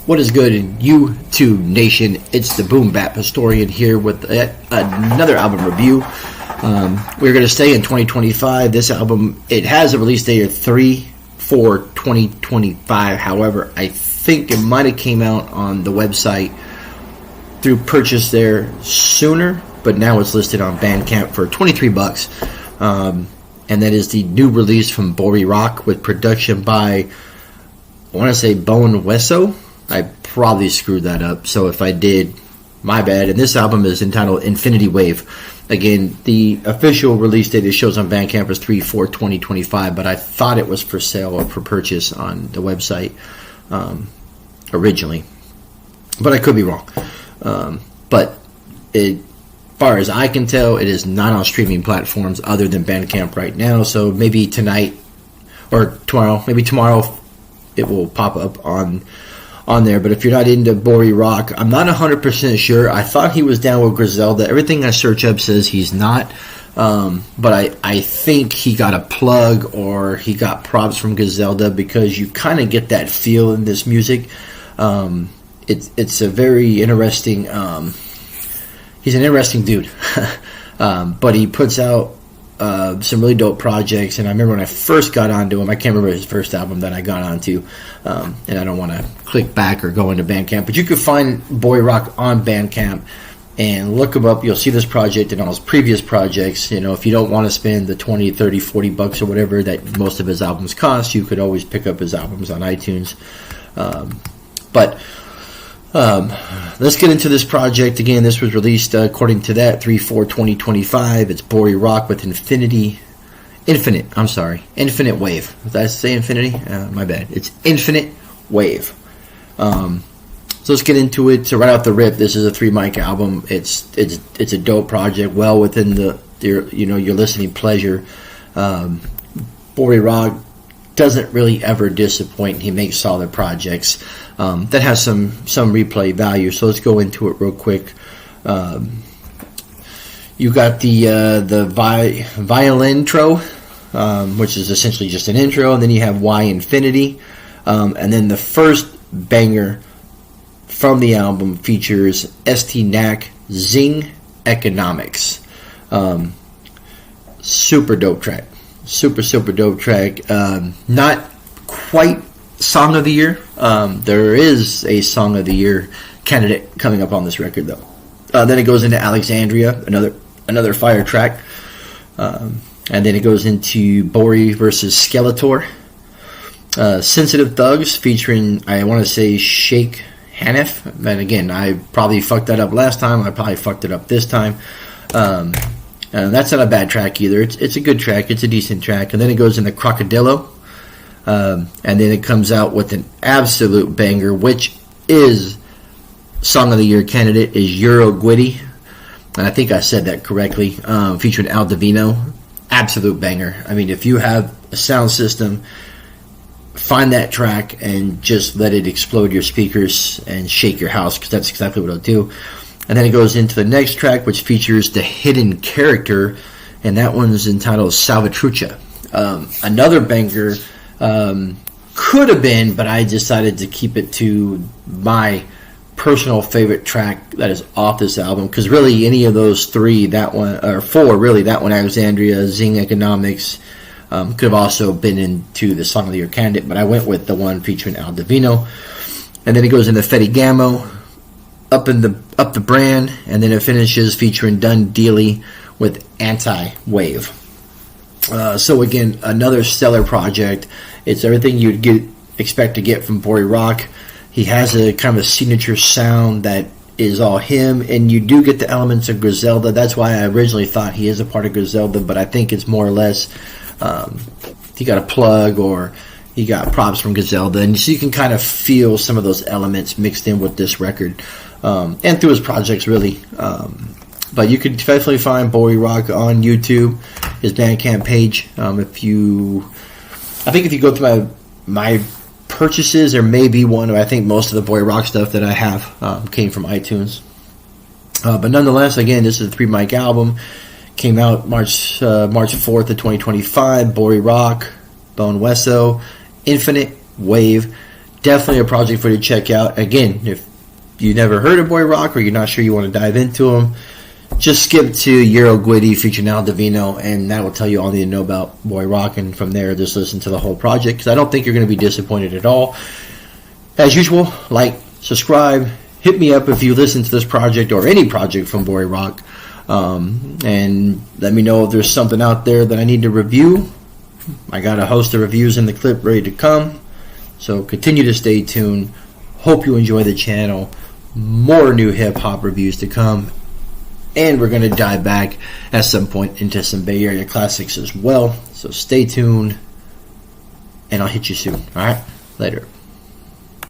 What is good in YouTube Nation? It's the BoomBapHistorian here with another album review. We're going to stay in 2025. This album, it has a release date of 3/4/2025. However, I think it might have came out on the website through purchase there sooner, but now it's listed on Bandcamp for $23. And that is the new release from BoriRock with production by, I want to say, BoneWeso. I probably screwed that up, so if I did, my bad. And this album is entitled Infinity Wave. Again, the official release date it shows on Bandcamp is 3/4/2025, but I thought it was for sale or for purchase on the website originally. But I could be wrong. But as far as I can tell, it is not on streaming platforms other than Bandcamp right now, so maybe tonight or tomorrow, maybe tomorrow it will pop up on there. But if you're not into BoriRock, I'm not 100% sure. I thought he was down with Griselda. Everything I search up says he's not. But I think he got a plug or he got props from Griselda, because you kind of get that feel in this music. It's a very interesting. He's an interesting dude, but he puts out some really dope projects. And I remember when I first got onto him, I can't remember his first album that I got onto, and I don't want to click back or go into Bandcamp, but you can find BoriRock on Bandcamp and look him up. You'll see this project and all his previous projects. You know, if you don't want to spend the 20, 30, 40 bucks or whatever that most of his albums cost, you could always pick up his albums on iTunes. But let's get into this project. Again, this was released according to that 3/4/2025. It's BoriRock with Infinite Wave. Did I say Infinity? My bad. It's Infinite Wave. So let's get into it. So right off the rip, this is a 3-mic album. It's a dope project, well within your listening pleasure. BoriRock doesn't really ever disappoint. He makes solid projects that has some replay value. So let's go into it real quick. You got the violin intro, which is essentially just an intro, and then you have Why Infinity, and then the first banger from the album features ST-Knack Zing Economics. Super dope track. Super dope track. Not quite Song of the Year. There is a Song of the Year candidate coming up on this record, though. Then it goes into Alexandria, another fire track. And then it goes into Bori versus Skeletor. Sensitive Thugs featuring, I want to say, Sheikh Hanif. And again, I probably fucked that up last time. I probably fucked it up this time. That's not a bad track either. It's a good track. It's a decent track. And then it goes into Crocodillo. And then it comes out with an absolute banger, which is Song of the Year candidate, is Euro Gwitty. And I think I said that correctly. Featuring Al Divino. Absolute banger. I mean, if you have a sound system, find that track and just let it explode your speakers and shake your house, because that's exactly what it'll do. And then it goes into the next track, which features The Hidden Character, and that one's entitled Salvatrucha. Another banger, could have been, but I decided to keep it to my personal favorite track that is off this album, because really any of those three, that one, or four really, that one, Alexandria, Zing Economics, could have also been into the Song of the Year candidate, but I went with the one featuring Al Divino. And then it goes into Fetty Gammo, Up the Brand, and then it finishes featuring Dun Dealey with Anti-Wave. So again, another stellar project. It's everything you'd expect to get from BoriRock. He has a kind of a signature sound that is all him, and you do get the elements of Griselda. That's why I originally thought he is a part of Griselda, but I think it's more or less he got a plug or he got props from Griselda, and so you can kind of feel some of those elements mixed in with this record, and through his projects really. But you could definitely find BoriRock on YouTube, his Bandcamp page. If you go through my purchases, there may be one. I think most of the BoriRock stuff that I have came from iTunes. But nonetheless, again, this is a 3-mic album. Came out March 4th of 2025. BoriRock, BoneWeso, Infinite Wave. definitely a project for you to check out. Again, if you never heard of BoriRock or you're not sure you want to dive into them, just skip to Euro Guidi featuring Al Divino, and that will tell you all you need to know about BoriRock. And from there, just listen to the whole project, because I don't think you're going to be disappointed at all. As usual, like, subscribe, hit me up if you listen to this project or any project from BoriRock, and let me know if there's something out there that I need to review. I got a host of reviews in the clip ready to come, so continue to stay tuned. Hope you enjoy the channel. More new hip-hop reviews to come, and we're going to dive back at some point into some Bay Area classics as well, so stay tuned, and I'll hit you soon. Alright, later.